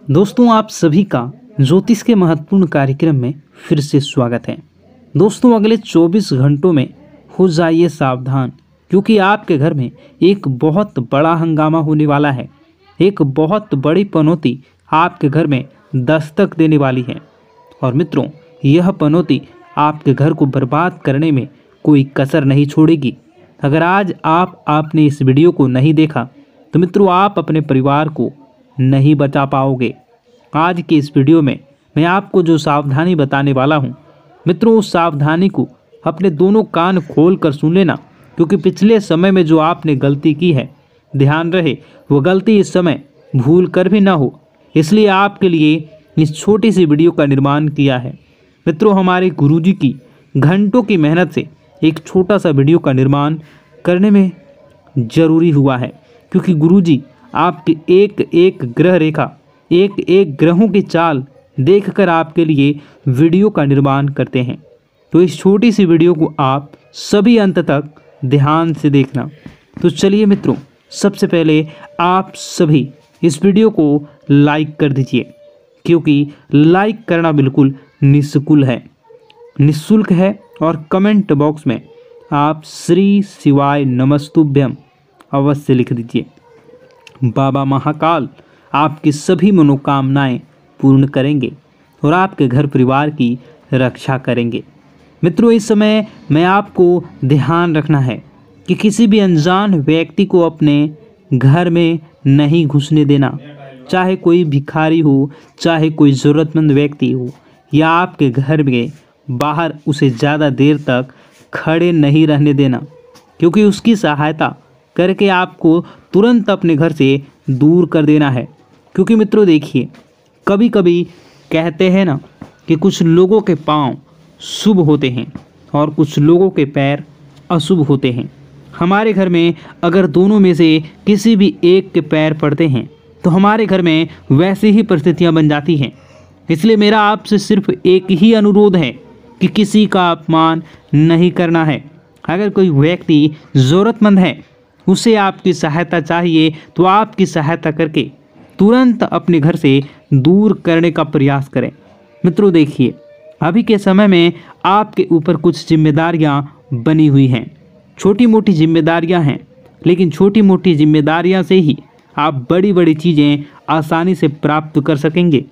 दोस्तों, आप सभी का ज्योतिष के महत्वपूर्ण कार्यक्रम में फिर से स्वागत है। दोस्तों, अगले 24 घंटों में हो जाइए सावधान, क्योंकि आपके घर में एक बहुत बड़ा हंगामा होने वाला है। एक बहुत बड़ी पनौती आपके घर में दस्तक देने वाली है। और मित्रों, यह पनौती आपके घर को बर्बाद करने में कोई कसर नहीं छोड़ेगी। अगर आज आपने इस वीडियो को नहीं देखा तो मित्रों, आप अपने परिवार को नहीं बचा पाओगे। आज के इस वीडियो में मैं आपको जो सावधानी बताने वाला हूं, मित्रों, उस सावधानी को अपने दोनों कान खोल कर सुन लेना, क्योंकि पिछले समय में जो आपने गलती की है, ध्यान रहे वो गलती इस समय भूल कर भी ना हो। इसलिए आपके लिए इस छोटी सी वीडियो का निर्माण किया है। मित्रों, हमारे गुरुजी की घंटों की मेहनत से एक छोटा सा वीडियो का निर्माण करने में जरूरी हुआ है, क्योंकि गुरुजी आपकी एक एक ग्रह रेखा, एक एक ग्रहों की चाल देखकर आपके लिए वीडियो का निर्माण करते हैं। तो इस छोटी सी वीडियो को आप सभी अंत तक ध्यान से देखना। तो चलिए मित्रों, सबसे पहले आप सभी इस वीडियो को लाइक कर दीजिए, क्योंकि लाइक करना बिल्कुल निःशुल्क है। और कमेंट बॉक्स में आप श्री शिवाय नमस्तुभ्यम अवश्य लिख दीजिए। बाबा महाकाल आपकी सभी मनोकामनाएं पूर्ण करेंगे और आपके घर परिवार की रक्षा करेंगे। मित्रों, इस समय मैं आपको ध्यान रखना है कि किसी भी अनजान व्यक्ति को अपने घर में नहीं घुसने देना। चाहे कोई भिखारी हो, चाहे कोई ज़रूरतमंद व्यक्ति हो, या आपके घर में बाहर उसे ज़्यादा देर तक खड़े नहीं रहने देना, क्योंकि उसकी सहायता करके आपको तुरंत अपने घर से दूर कर देना है। क्योंकि मित्रों देखिए, कभी कभी कहते हैं ना कि कुछ लोगों के पांव शुभ होते हैं और कुछ लोगों के पैर अशुभ होते हैं। हमारे घर में अगर दोनों में से किसी भी एक के पैर पड़ते हैं तो हमारे घर में वैसी ही परिस्थितियां बन जाती हैं। इसलिए मेरा आपसे सिर्फ एक ही अनुरोध है कि किसी का अपमान नहीं करना है। अगर कोई व्यक्ति ज़रूरतमंद है, उसे आपकी सहायता चाहिए, तो आपकी सहायता करके तुरंत अपने घर से दूर करने का प्रयास करें। मित्रों देखिए, अभी के समय में आपके ऊपर कुछ जिम्मेदारियां बनी हुई हैं। छोटी मोटी जिम्मेदारियां हैं, लेकिन छोटी मोटी जिम्मेदारियां से ही आप बड़ी बड़ी चीज़ें आसानी से प्राप्त कर सकेंगे।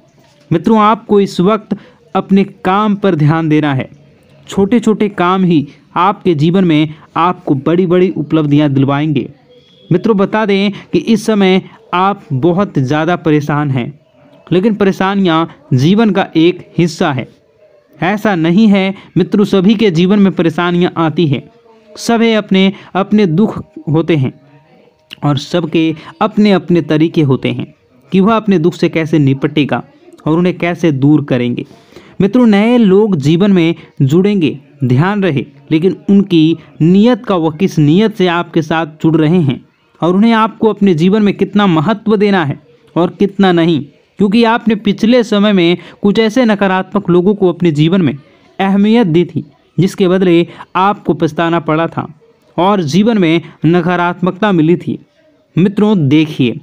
मित्रों, आपको इस वक्त अपने काम पर ध्यान देना है। छोटे छोटे काम ही आपके जीवन में आपको बड़ी बड़ी उपलब्धियां दिलवाएंगे। मित्रों, बता दें कि इस समय आप बहुत ज़्यादा परेशान हैं, लेकिन परेशानियां जीवन का एक हिस्सा है। ऐसा नहीं है मित्रों, सभी के जीवन में परेशानियां आती हैं। सभी अपने अपने दुख होते हैं और सबके अपने अपने तरीके होते हैं कि वह अपने दुख से कैसे निपटेगा और उन्हें कैसे दूर करेंगे। मित्रों, नए लोग जीवन में जुड़ेंगे, ध्यान रहे, लेकिन उनकी नीयत का, वह किस नीयत से आपके साथ जुड़ रहे हैं और उन्हें आपको अपने जीवन में कितना महत्व देना है और कितना नहीं। क्योंकि आपने पिछले समय में कुछ ऐसे नकारात्मक लोगों को अपने जीवन में अहमियत दी थी, जिसके बदले आपको पछताना पड़ा था और जीवन में नकारात्मकता मिली थी। मित्रों देखिए,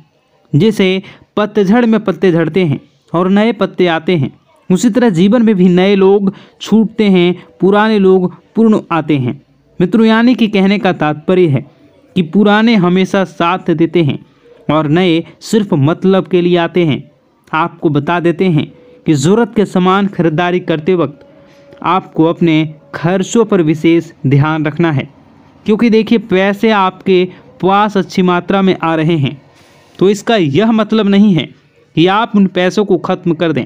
जैसे पतझड़ में पत्ते झड़ते हैं और नए पत्ते आते हैं, उसी तरह जीवन में भी नए लोग छूटते हैं, पुराने लोग पूर्ण आते हैं। मित्रों, यानी कि कहने का तात्पर्य है कि पुराने हमेशा साथ देते हैं और नए सिर्फ मतलब के लिए आते हैं। आपको बता देते हैं कि ज़रूरत के सामान खरीदारी करते वक्त आपको अपने खर्चों पर विशेष ध्यान रखना है, क्योंकि देखिए, पैसे आपके पास अच्छी मात्रा में आ रहे हैं, तो इसका यह मतलब नहीं है कि आप उन पैसों को ख़त्म कर दें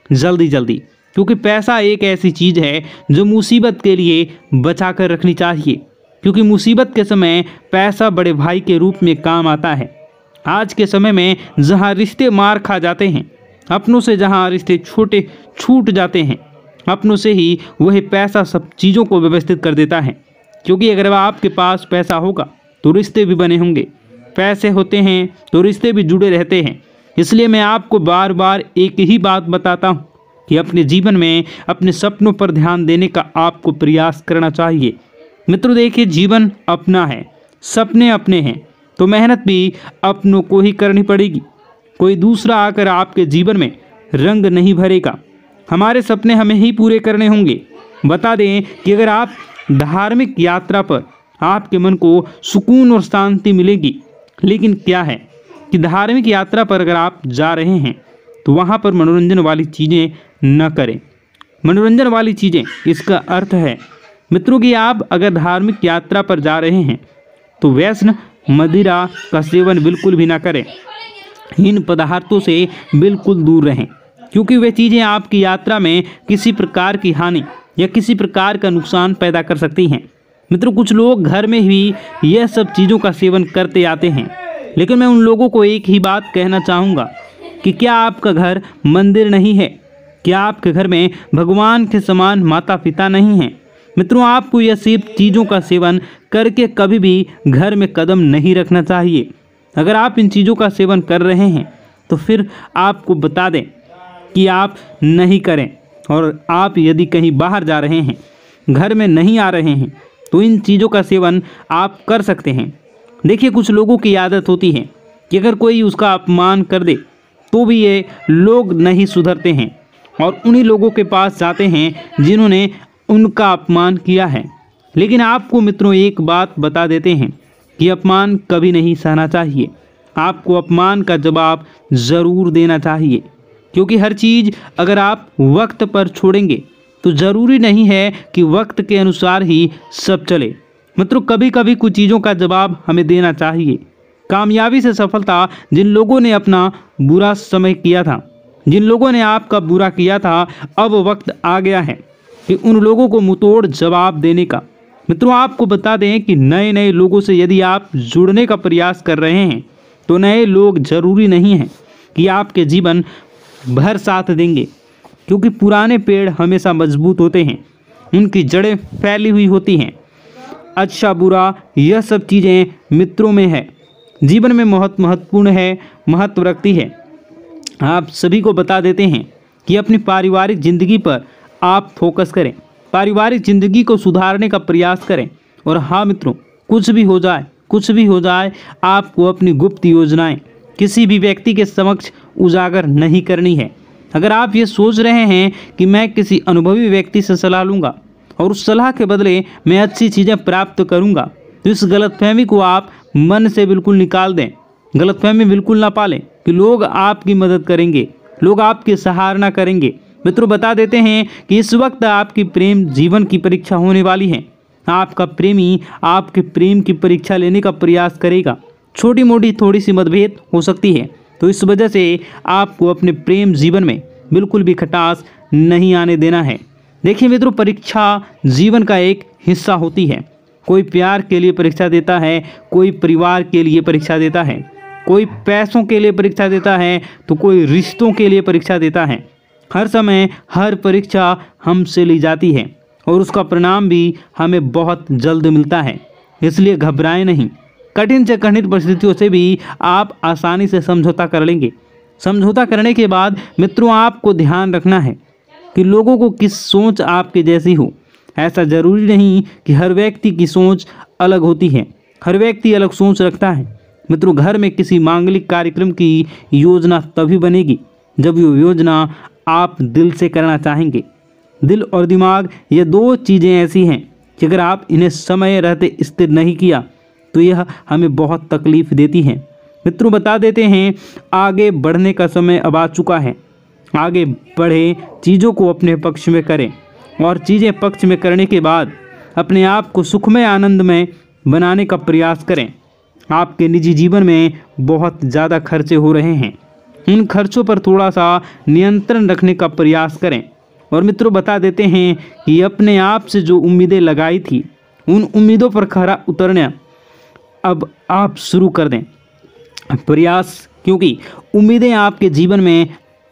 जल्दी जल्दी, क्योंकि पैसा एक ऐसी चीज़ है जो मुसीबत के लिए बचा कर रखनी चाहिए। क्योंकि मुसीबत के समय पैसा बड़े भाई के रूप में काम आता है। आज के समय में जहां रिश्ते मार खा जाते हैं, अपनों से जहां रिश्ते छोटे छूट जाते हैं, अपनों से ही वही पैसा सब चीज़ों को व्यवस्थित कर देता है। क्योंकि अगर आपके पास पैसा होगा तो रिश्ते भी बने होंगे, पैसे होते हैं तो रिश्ते भी जुड़े रहते हैं। इसलिए मैं आपको बार बार एक ही बात बताता हूँ कि अपने जीवन में अपने सपनों पर ध्यान देने का आपको प्रयास करना चाहिए। मित्रों देखिए, जीवन अपना है, सपने अपने हैं, तो मेहनत भी अपनों को ही करनी पड़ेगी। कोई दूसरा आकर आपके जीवन में रंग नहीं भरेगा। हमारे सपने हमें ही पूरे करने होंगे। बता दें कि अगर आप धार्मिक यात्रा पर आपके मन को सुकून और शांति मिलेगी, लेकिन क्या है कि धार्मिक यात्रा पर अगर आप जा रहे हैं तो वहाँ पर मनोरंजन वाली चीज़ें न करें। मनोरंजन वाली चीज़ें, इसका अर्थ है मित्रों कि आप अगर धार्मिक यात्रा पर जा रहे हैं तो व्यसन मदिरा का सेवन बिल्कुल भी ना करें। इन पदार्थों से बिल्कुल दूर रहें, क्योंकि वे चीज़ें आपकी यात्रा में किसी प्रकार की हानि या किसी प्रकार का नुकसान पैदा कर सकती हैं। मित्रों, कुछ लोग घर में भी यह सब चीज़ों का सेवन करते आते हैं, लेकिन मैं उन लोगों को एक ही बात कहना चाहूँगा कि क्या आपका घर मंदिर नहीं है? क्या आपके घर में भगवान के समान माता पिता नहीं हैं? मित्रों, आपको यह सब चीज़ों का सेवन करके कभी भी घर में कदम नहीं रखना चाहिए। अगर आप इन चीज़ों का सेवन कर रहे हैं तो फिर आपको बता दें कि आप नहीं करें, और आप यदि कहीं बाहर जा रहे हैं, घर में नहीं आ रहे हैं, तो इन चीज़ों का सेवन आप कर सकते हैं। देखिए, कुछ लोगों की आदत होती है कि अगर कोई उसका अपमान कर दे तो भी ये लोग नहीं सुधरते हैं और उन्हीं लोगों के पास जाते हैं जिन्होंने उनका अपमान किया है। लेकिन आपको मित्रों एक बात बता देते हैं कि अपमान कभी नहीं सहना चाहिए। आपको अपमान का जवाब ज़रूर देना चाहिए, क्योंकि हर चीज़ अगर आप वक्त पर छोड़ेंगे तो ज़रूरी नहीं है कि वक्त के अनुसार ही सब चले। मित्रों, कभी कभी कुछ चीज़ों का जवाब हमें देना चाहिए। कामयाबी से सफलता, जिन लोगों ने अपना बुरा समय किया था, जिन लोगों ने आपका बुरा किया था, अब वक्त आ गया है कि उन लोगों को मुंहतोड़ जवाब देने का। मित्रों, आपको बता दें कि नए नए लोगों से यदि आप जुड़ने का प्रयास कर रहे हैं तो नए लोग जरूरी नहीं हैं कि आपके जीवन भर साथ देंगे, क्योंकि पुराने पेड़ हमेशा मजबूत होते हैं, उनकी जड़ें फैली हुई होती हैं। अच्छा बुरा यह सब चीज़ें मित्रों में है, जीवन में महत्वपूर्ण है, महत्व रखती है। आप सभी को बता देते हैं कि अपनी पारिवारिक ज़िंदगी पर आप फोकस करें, पारिवारिक ज़िंदगी को सुधारने का प्रयास करें। और हाँ मित्रों, कुछ भी हो जाए, आपको अपनी गुप्त योजनाएं किसी भी व्यक्ति के समक्ष उजागर नहीं करनी है। अगर आप ये सोच रहे हैं कि मैं किसी अनुभवी व्यक्ति से सलाह लूँगा और उस सलाह के बदले मैं अच्छी चीज़ें प्राप्त करूँगा, तो इस गलतफहमी को आप मन से बिल्कुल निकाल दें। गलतफहमी बिल्कुल ना पालें कि लोग आपकी मदद करेंगे, लोग आपकी सराहना करेंगे। मित्रों, बता देते हैं कि इस वक्त आपकी प्रेम जीवन की परीक्षा होने वाली है। आपका प्रेमी आपके प्रेम की परीक्षा लेने का प्रयास करेगा। छोटी मोटी थोड़ी सी मतभेद हो सकती है, तो इस वजह से आपको अपने प्रेम जीवन में बिल्कुल भी खटास नहीं आने देना है। देखिए मित्रों, परीक्षा जीवन का एक हिस्सा होती है। कोई प्यार के लिए परीक्षा देता है, कोई परिवार के लिए परीक्षा देता है, कोई पैसों के लिए परीक्षा देता है, तो कोई रिश्तों के लिए परीक्षा देता है। हर समय हर परीक्षा हमसे ली जाती है और उसका परिणाम भी हमें बहुत जल्द मिलता है। इसलिए घबराएं नहीं। कठिन से कठिन परिस्थितियों से भी आप आसानी से समझौता कर लेंगे। समझौता करने के बाद मित्रों, आपको ध्यान रखना है कि लोगों को किस सोच आपके जैसी हो। ऐसा जरूरी नहीं कि हर व्यक्ति की सोच अलग होती है, हर व्यक्ति अलग सोच रखता है। मित्रों, घर में किसी मांगलिक कार्यक्रम की योजना तभी बनेगी जब ये योजना आप दिल से करना चाहेंगे। दिल और दिमाग, ये दो चीज़ें ऐसी हैं कि अगर आप इन्हें समय रहते स्थिर नहीं किया तो यह हमें बहुत तकलीफ देती हैं। मित्रों, बता देते हैं आगे बढ़ने का समय अब आ चुका है। आगे बढ़े, चीज़ों को अपने पक्ष में करें और चीज़ें पक्ष में करने के बाद अपने आप को सुखमय आनंदमय बनाने का प्रयास करें। आपके निजी जीवन में बहुत ज़्यादा खर्चे हो रहे हैं, उन खर्चों पर थोड़ा सा नियंत्रण रखने का प्रयास करें। और मित्रों, बता देते हैं कि अपने आप से जो उम्मीदें लगाई थी, उन उम्मीदों पर खरा उतरना अब आप शुरू कर दें प्रयास, क्योंकि उम्मीदें आपके जीवन में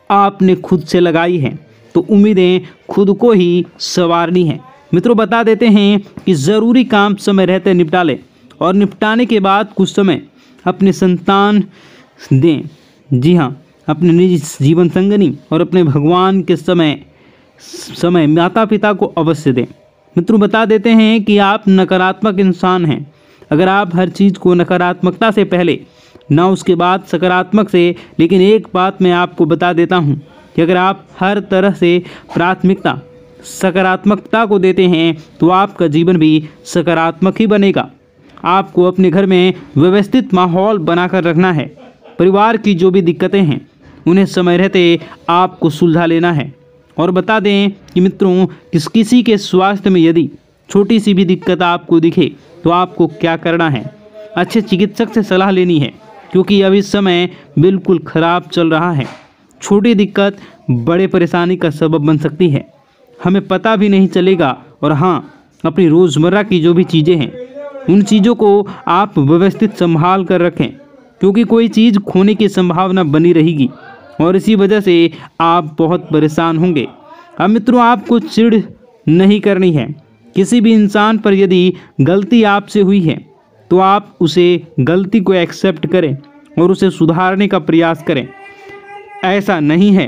आपने खुद से लगाई हैं, तो उम्मीदें खुद को ही संवारनी है। मित्रों, बता देते हैं कि ज़रूरी काम समय रहते निपटा लें और निपटाने के बाद कुछ समय अपने संतान दें। जी हाँ, अपने निजी जीवन संगनी और अपने भगवान के समय माता पिता को अवश्य दें। मित्रों, बता देते हैं कि आप नकारात्मक इंसान हैं। अगर आप हर चीज़ को नकारात्मकता से पहले ना उसके बाद सकारात्मक से। लेकिन एक बात मैं आपको बता देता हूँ कि अगर आप हर तरह से प्राथमिकता सकारात्मकता को देते हैं तो आपका जीवन भी सकारात्मक ही बनेगा। आपको अपने घर में व्यवस्थित माहौल बनाकर रखना है। परिवार की जो भी दिक्कतें हैं उन्हें समय रहते आपको सुलझा लेना है। और बता दें कि मित्रों, किसी के स्वास्थ्य में यदि छोटी सी भी दिक्कत आपको दिखे तो आपको क्या करना है, अच्छे चिकित्सक से सलाह लेनी है, क्योंकि अब इस समय बिल्कुल खराब चल रहा है। छोटी दिक्कत बड़े परेशानी का सबब बन सकती है, हमें पता भी नहीं चलेगा। और हाँ, अपनी रोज़मर्रा की जो भी चीज़ें हैं उन चीज़ों को आप व्यवस्थित संभाल कर रखें, क्योंकि कोई चीज़ खोने की संभावना बनी रहेगी और इसी वजह से आप बहुत परेशान होंगे। अब मित्रों, आपको चिढ़ नहीं करनी है। किसी भी इंसान पर यदि गलती आपसे हुई है तो आप उसे गलती को एक्सेप्ट करें और उसे सुधारने का प्रयास करें। ऐसा नहीं है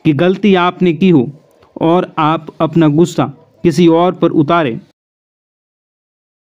कि गलती आपने की हो और आप अपना गुस्सा किसी और पर उतारें।